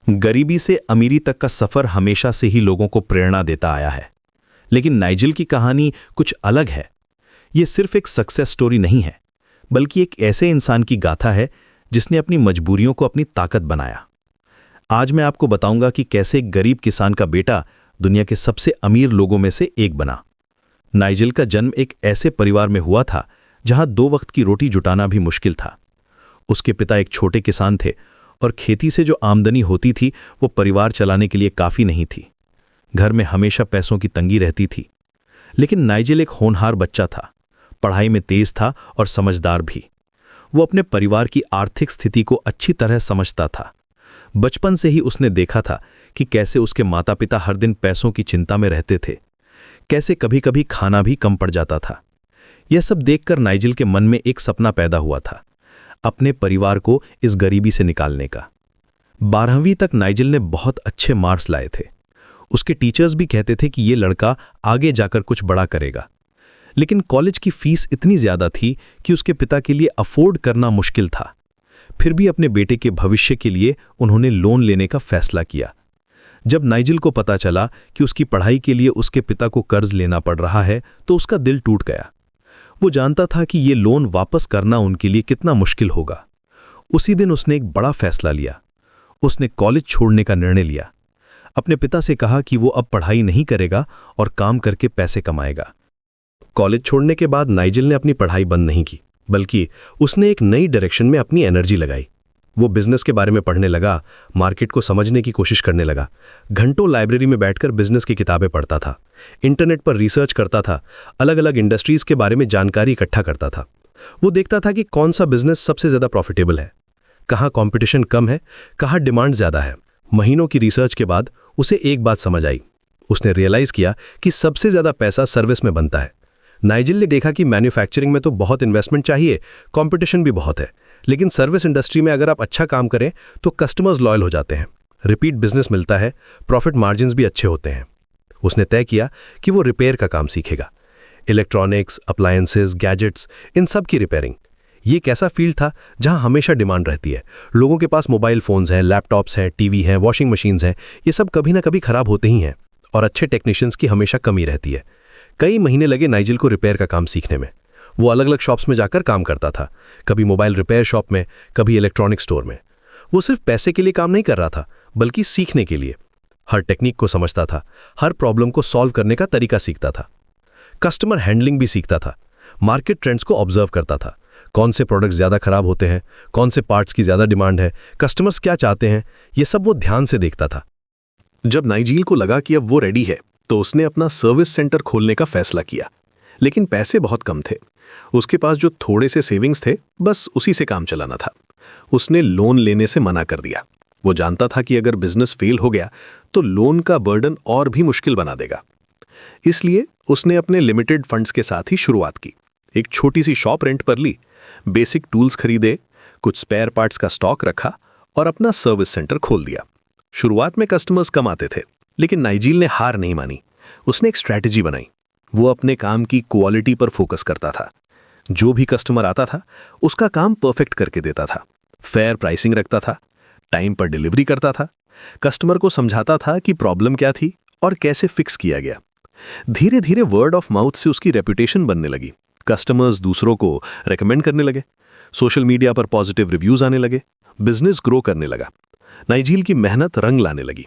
गरीबी से अमीरी तक का सफर हमेशा से ही लोगों को प्रेरणा देता आया है, लेकिन नाइजेल की कहानी कुछ अलग है। ये सिर्फ एक सक्सेस स्टोरी नहीं है, बल्कि एक ऐसे इंसान की गाथा है जिसने अपनी मजबूरियों को अपनी ताकत बनाया। आज मैं आपको बताऊंगा कि कैसे एक गरीब किसान का बेटा दुनिया के सबसे अमीर लोगों में से एक बना। नाइजेल का जन्म एक ऐसे परिवार में हुआ था जहां 2 वक्त की रोटी जुटाना भी मुश्किल था। उसके पिता एक छोटे किसान थे और खेती से जो आमदनी होती थी वो परिवार चलाने के लिए काफ़ी नहीं थी। घर में हमेशा पैसों की तंगी रहती थी। लेकिन नाइजेल एक होनहार बच्चा था, पढ़ाई में तेज था और समझदार भी। वो अपने परिवार की आर्थिक स्थिति को अच्छी तरह समझता था। बचपन से ही उसने देखा था कि कैसे उसके माता पिता हर दिन पैसों की चिंता में रहते थे, कैसे कभी कभी खाना भी कम पड़ जाता था। यह सब देखकर नाइजेल के मन में एक सपना पैदा हुआ था, अपने परिवार को इस गरीबी से निकालने का। 12वीं तक नाइजेल ने बहुत अच्छे मार्क्स लाए थे। उसके टीचर्स भी कहते थे कि ये लड़का आगे जाकर कुछ बड़ा करेगा। लेकिन कॉलेज की फीस इतनी ज़्यादा थी कि उसके पिता के लिए अफोर्ड करना मुश्किल था। फिर भी अपने बेटे के भविष्य के लिए उन्होंने लोन लेने का फैसला किया। जब नाइजेल को पता चला कि उसकी पढ़ाई के लिए उसके पिता को कर्ज लेना पड़ रहा है तो उसका दिल टूट गया। वो जानता था कि ये लोन वापस करना उनके लिए कितना मुश्किल होगा। उसी दिन उसने एक बड़ा फैसला लिया। उसने कॉलेज छोड़ने का निर्णय लिया। अपने पिता से कहा कि वो अब पढ़ाई नहीं करेगा और काम करके पैसे कमाएगा। कॉलेज छोड़ने के बाद नाइजेल ने अपनी पढ़ाई बंद नहीं की, बल्कि उसने एक नई डायरेक्शन में अपनी एनर्जी लगाई। वो बिजनेस के बारे में पढ़ने लगा, मार्केट को समझने की कोशिश करने लगा। घंटों लाइब्रेरी में बैठकर बिजनेस की किताबें पढ़ता था, इंटरनेट पर रिसर्च करता था, अलग अलग इंडस्ट्रीज के बारे में जानकारी इकट्ठा करता था। वो देखता था कि कौन सा बिजनेस सबसे ज़्यादा प्रॉफिटेबल है, कहाँ कॉम्पिटिशन कम है, कहाँ डिमांड ज़्यादा है। महीनों की रिसर्च के बाद उसे एक बात समझ आई। उसने रियलाइज़ किया कि सबसे ज़्यादा पैसा सर्विस में बनता है। नाइजेल ने देखा कि मैन्युफैक्चरिंग में तो बहुत इन्वेस्टमेंट चाहिए, कंपटीशन भी बहुत है, लेकिन सर्विस इंडस्ट्री में अगर आप अच्छा काम करें तो कस्टमर्स लॉयल हो जाते हैं, रिपीट बिजनेस मिलता है, प्रॉफिट मार्जिन्स भी अच्छे होते हैं। उसने तय किया कि वो रिपेयर का काम सीखेगा। इलेक्ट्रॉनिक्स, अप्लायंसेस, गैजेट्स, इन सब की रिपेयरिंग। ये एक ऐसा फील्ड था जहां हमेशा डिमांड रहती है। लोगों के पास मोबाइल फ़ोन्स हैं, लैपटॉप्स हैं, टीवी हैं, वॉशिंग मशीन्स हैं। ये सब कभी ना कभी खराब होते ही हैं और अच्छे टेक्नीशियंस की हमेशा कमी रहती है। कई महीने लगे नाइजेल को रिपेयर का काम सीखने में। वो अलग अलग शॉप्स में जाकर काम करता था, कभी मोबाइल रिपेयर शॉप में, कभी इलेक्ट्रॉनिक स्टोर में। वो सिर्फ पैसे के लिए काम नहीं कर रहा था, बल्कि सीखने के लिए। हर टेक्निक को समझता था, हर प्रॉब्लम को सॉल्व करने का तरीका सीखता था। कस्टमर हैंडलिंग भी सीखता था, मार्केट ट्रेंड्स को ऑब्जर्व करता था। कौन से प्रोडक्ट ज़्यादा खराब होते हैं, कौन से पार्ट्स की ज़्यादा डिमांड है, कस्टमर्स क्या चाहते हैं, ये सब वो ध्यान से देखता था। जब नाइजेल को लगा कि अब वो रेडी है तो उसने अपना सर्विस सेंटर खोलने का फैसला किया। लेकिन पैसे बहुत कम थे। उसके पास जो थोड़े से सेविंग्स थे, बस उसी से काम चलाना था। उसने लोन लेने से मना कर दिया। वो जानता था कि अगर बिजनेस फेल हो गया तो लोन का बर्डन और भी मुश्किल बना देगा। इसलिए उसने अपने लिमिटेड फंड्स के साथ ही शुरुआत की। एक छोटी सी शॉप रेंट पर ली, बेसिक टूल्स खरीदे, कुछ स्पेयर पार्ट्स का स्टॉक रखा और अपना सर्विस सेंटर खोल दिया। शुरुआत में कस्टमर्स कम आते थे, लेकिन नाइजेल ने हार नहीं मानी। उसने एक स्ट्रैटेजी बनाई। वो अपने काम की क्वालिटी पर फोकस करता था। जो भी कस्टमर आता था उसका काम परफेक्ट करके देता था, फेयर प्राइसिंग रखता था, टाइम पर डिलीवरी करता था, कस्टमर को समझाता था कि प्रॉब्लम क्या थी और कैसे फिक्स किया गया। धीरे धीरे वर्ड ऑफ माउथ से उसकी रेपुटेशन बनने लगी। कस्टमर्स दूसरों को रेकमेंड करने लगे, सोशल मीडिया पर पॉजिटिव रिव्यूज आने लगे, बिजनेस ग्रो करने लगा। नाइजेल की मेहनत रंग लाने लगी।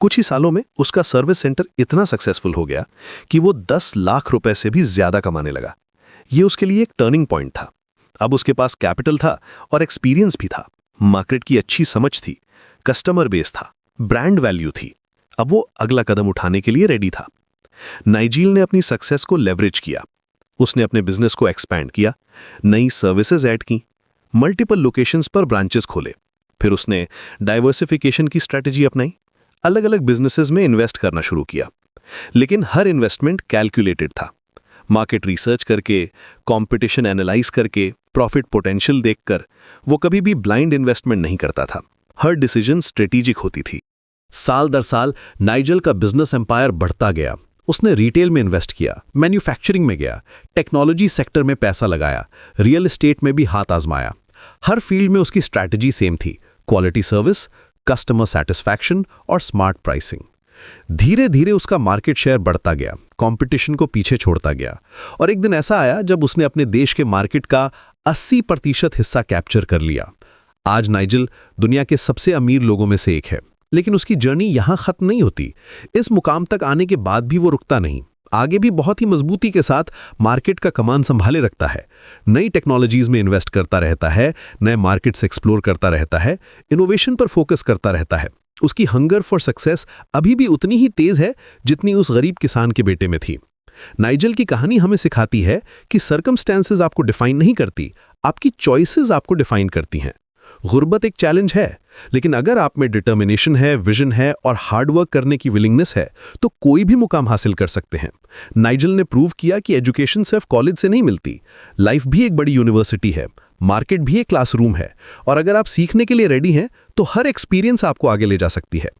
कुछ ही सालों में उसका सर्विस सेंटर इतना सक्सेसफुल हो गया कि वो 10 लाख रुपए से भी ज्यादा कमाने लगा। ये उसके लिए एक टर्निंग पॉइंट था। अब उसके पास कैपिटल था और एक्सपीरियंस भी था। मार्केट की अच्छी समझ थी, कस्टमर बेस था, ब्रांड वैल्यू थी। अब वो अगला कदम उठाने के लिए रेडी था। नाइजेल ने अपनी सक्सेस को लेवरेज किया। उसने अपने बिजनेस को एक्सपैंड किया, नई सर्विसेज ऐड की, मल्टीपल लोकेशंस पर ब्रांचेस खोले। फिर उसने डाइवर्सिफिकेशन की स्ट्रैटेजी अपनाई, अलग अलग बिजनेसेस में इन्वेस्ट करना शुरू किया। लेकिन हर इन्वेस्टमेंट कैलकुलेटेड था। मार्केट रिसर्च करके, कंपटीशन एनालाइज करके, प्रॉफिट पोटेंशियल देखकर। वो कभी भी ब्लाइंड इन्वेस्टमेंट नहीं करता था। हर डिसीजन स्ट्रेटेजिक होती थी। साल दर साल नाइजेल का बिजनेस एम्पायर बढ़ता गया। उसने रिटेल में इन्वेस्ट किया, मैन्युफैक्चरिंग में गया, टेक्नोलॉजी सेक्टर में पैसा लगाया, रियल एस्टेट में भी हाथ आजमाया। हर फील्ड में उसकी स्ट्रैटेजी सेम थी, क्वालिटी सर्विस, कस्टमर सेटिस्फैक्शन और स्मार्ट प्राइसिंग। धीरे धीरे उसका मार्केट शेयर बढ़ता गया, कंपटीशन को पीछे छोड़ता गया और एक दिन ऐसा आया जब उसने अपने देश के मार्केट का 80% हिस्सा कैप्चर कर लिया। आज नाइजल दुनिया के सबसे अमीर लोगों में से एक है, लेकिन उसकी जर्नी यहां खत्म नहीं होती। इस मुकाम तक आने के बाद भी वो रुकता नहीं, आगे भी बहुत ही मजबूती के साथ मार्केट का कमान संभाले रखता है। नई टेक्नोलॉजीज में इन्वेस्ट करता रहता है, नए मार्केट्स एक्सप्लोर करता रहता है, इनोवेशन पर फोकस करता रहता है। उसकी हंगर फॉर सक्सेस अभी भी उतनी ही तेज है जितनी उस गरीब किसान के बेटे में थी। नाइजल की कहानी हमें सिखाती है कि सर्कमस्टेंसेस आपको डिफाइन नहीं करती, आपकी चॉइसेस आपको डिफाइन करती हैं। गुर्बत एक चैलेंज है, लेकिन अगर आप में डिटर्मिनेशन है, विजन है और हार्डवर्क करने की विलिंगनेस है तो कोई भी मुकाम हासिल कर सकते हैं। नाइजल ने प्रूव किया कि एजुकेशन सिर्फ कॉलेज से नहीं मिलती, लाइफ भी एक बड़ी यूनिवर्सिटी है, मार्केट भी एक क्लासरूम है और अगर आप सीखने के लिए रेडी हैं तो हर एक्सपीरियंस आपको आगे ले जा सकती है।